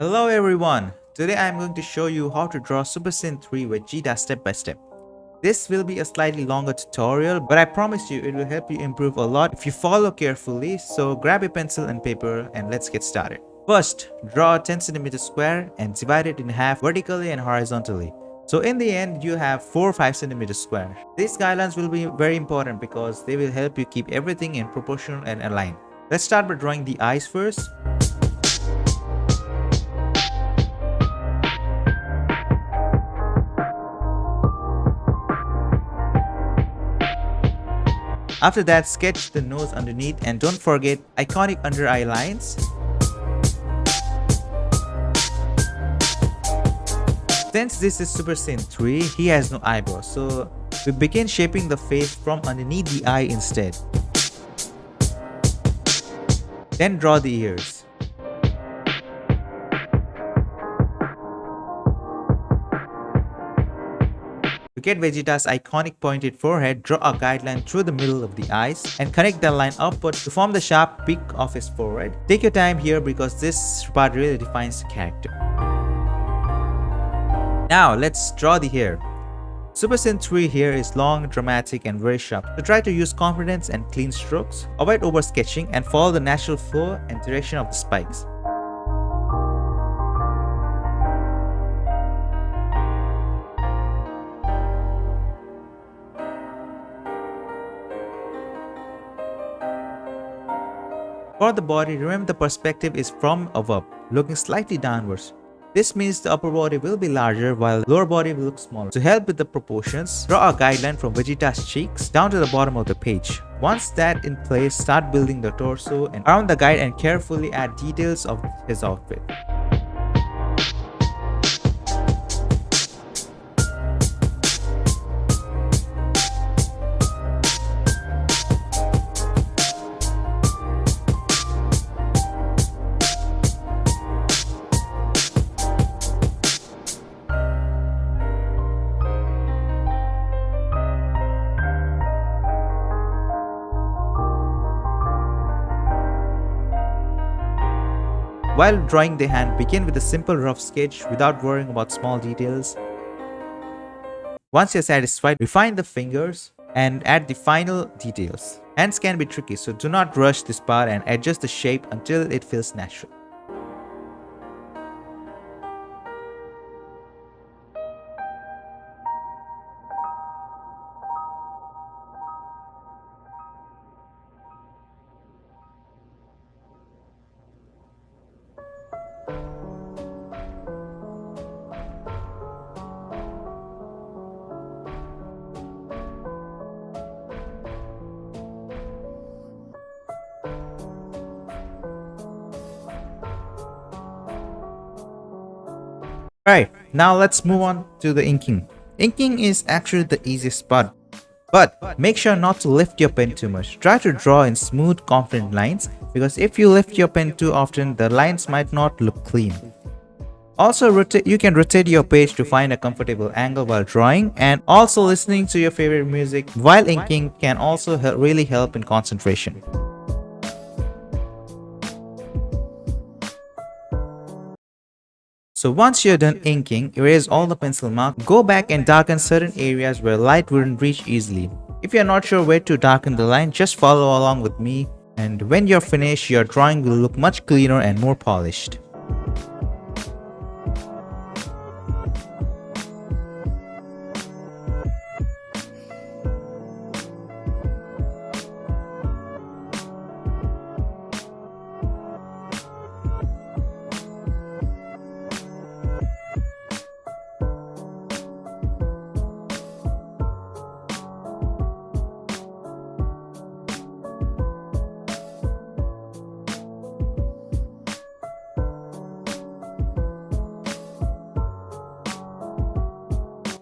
Hello everyone, today I am going to show you how to draw Super Saiyan 3 Vegeta step by step. This will be a slightly longer tutorial, but I promise you it will help you improve a lot if you follow carefully, so grab a pencil and paper and let's get started. First, draw a 10cm square and divide it in half vertically and horizontally. So in the end, you have 4 5cm square. These guidelines will be very important because they will help you keep everything in proportion and aligned. Let's start by drawing the eyes first. After that, sketch the nose underneath and don't forget iconic under eye lines. Since this is Super Saiyan 3, he has no eyebrows, so we begin shaping the face from underneath the eye instead. Then draw the ears. To get Vegeta's iconic pointed forehead, draw a guideline through the middle of the eyes and connect the line upward to form the sharp peak of his forehead. Take your time here because this part really defines the character. Now let's draw the hair. Super Saiyan 3 hair is long, dramatic and very sharp, so try to use confidence and clean strokes. Avoid over sketching and follow the natural flow and direction of the spikes. For the body, remember the perspective is from above, looking slightly downwards. This means the upper body will be larger while the lower body will look smaller. To help with the proportions, draw a guideline from Vegeta's cheeks down to the bottom of the page. Once that in place, start building the torso and around the guide and carefully add details of his outfit. While drawing the hand, begin with a simple rough sketch without worrying about small details. Once you're satisfied, refine the fingers and add the final details. Hands can be tricky, so do not rush this part and adjust the shape until it feels natural. Alright, now let's move on to the inking. Inking is actually the easiest part, but make sure not to lift your pen too much. Try to draw in smooth, confident lines because if you lift your pen too often, the lines might not look clean. Also, you can rotate your page to find a comfortable angle while drawing, and also listening to your favorite music while inking can also really help in concentration. So once you're done inking, erase all the pencil marks, go back and darken certain areas where light wouldn't reach easily. If you're not sure where to darken the line, just follow along with me, and when you're finished, your drawing will look much cleaner and more polished.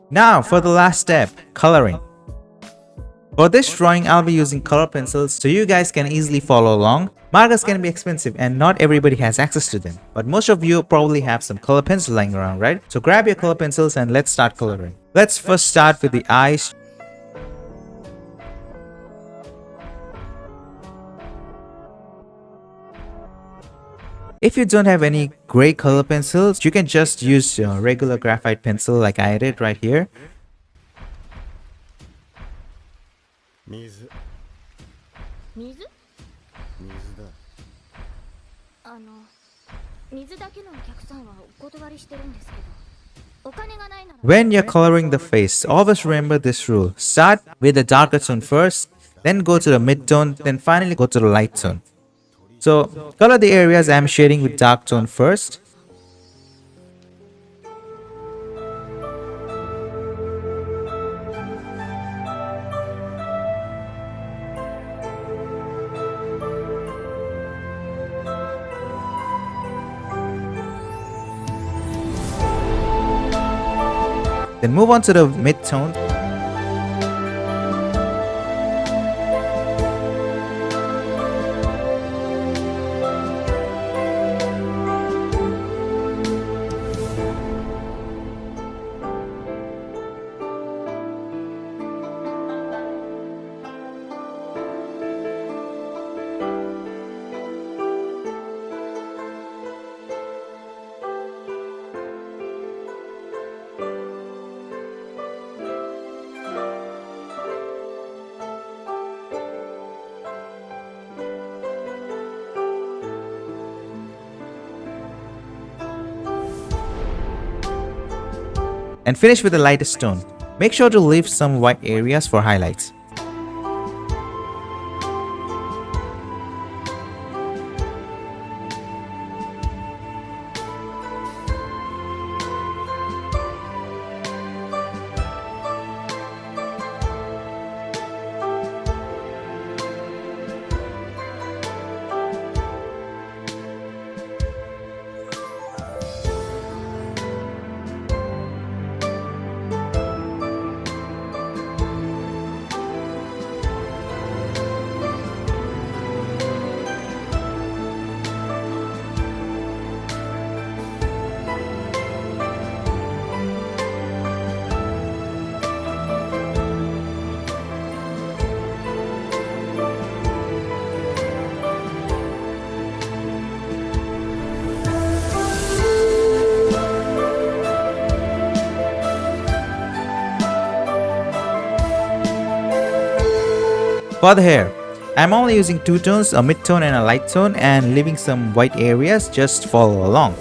Now for the last step, coloring. For this drawing, I'll be using color pencils so you guys can easily follow along. Markers can be expensive and not everybody has access to them, but most of you probably have some color pencils lying around, right? So grab your color pencils and let's start coloring. Let's first start with the eyes. If you don't have any gray color pencils, you can just use your regular graphite pencil like I did right here. 水水だ水だけのお客さんはお断りしてるんですけど、お金がないなら When you're coloring the face, always remember this rule. Start with the darker tone first, then go to the mid-tone, then finally go to the light tone. So, color the areas I'm shading with dark tone first. Then move on to the mid-tone. And finish with the lightest tone. Make sure to leave some white areas for highlights. For the hair, I'm only using two tones, a mid-tone and a light tone, and leaving some white areas. Just follow along.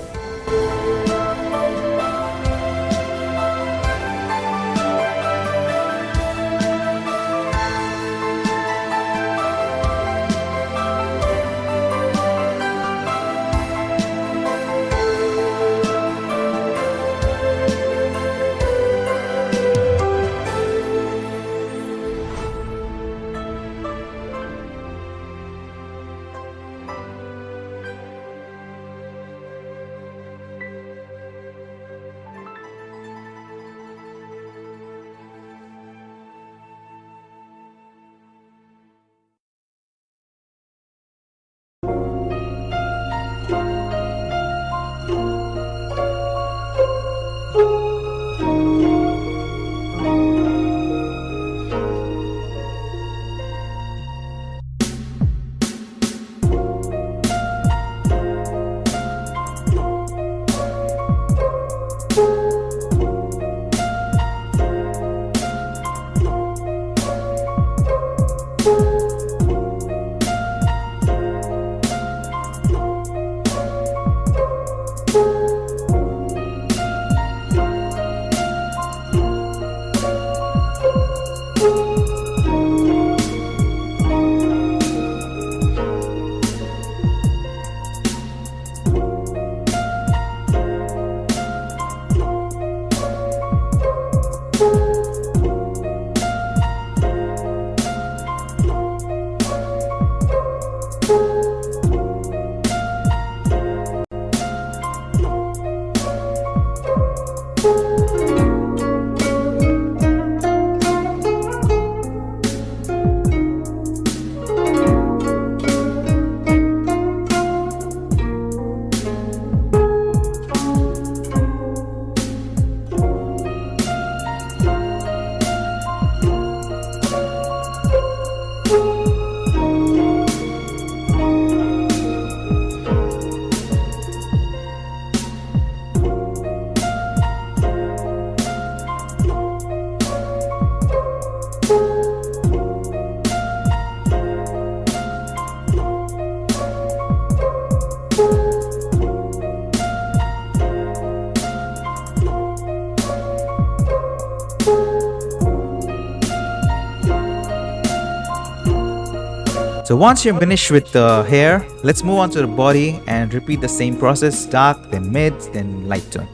So once you're finished with the hair, let's move on to the body and repeat the same process: dark, then mid, then light tone.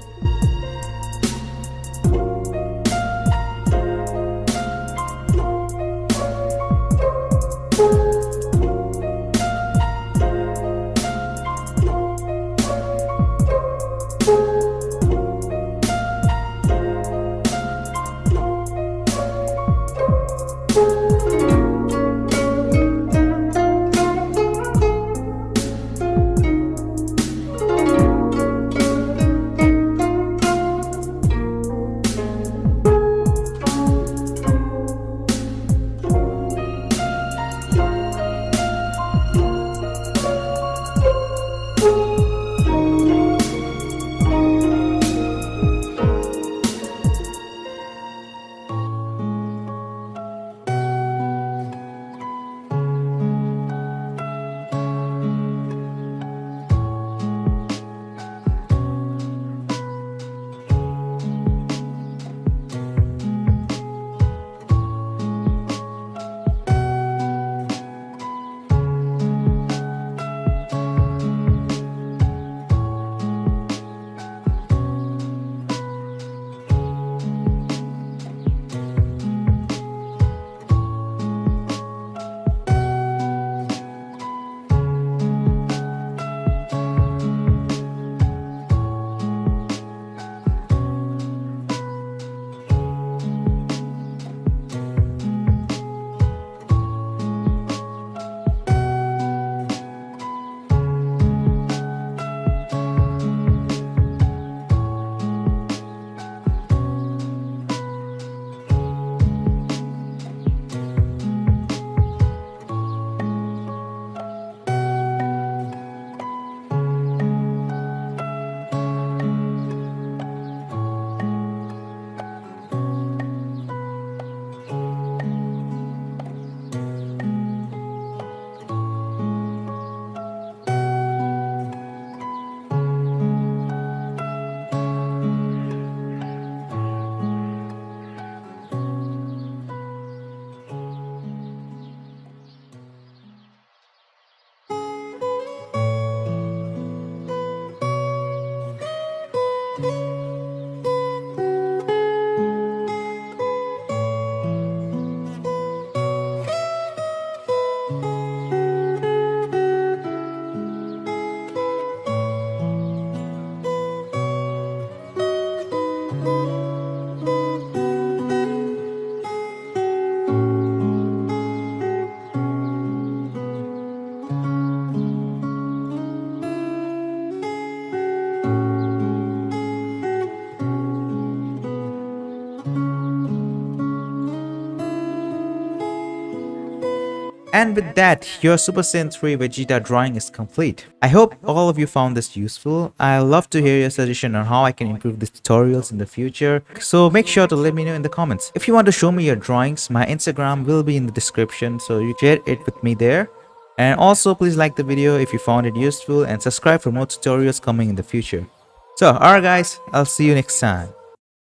And with that, your Super Saiyan 3 Vegeta drawing is complete. I hope all of you found this useful. I love to hear your suggestion on how I can improve these tutorials in the future. So make sure to let me know in the comments. If you want to show me your drawings, my Instagram will be in the description, so you share it with me there. And also please like the video if you found it useful and subscribe for more tutorials coming in the future. So alright guys, I'll see you next time.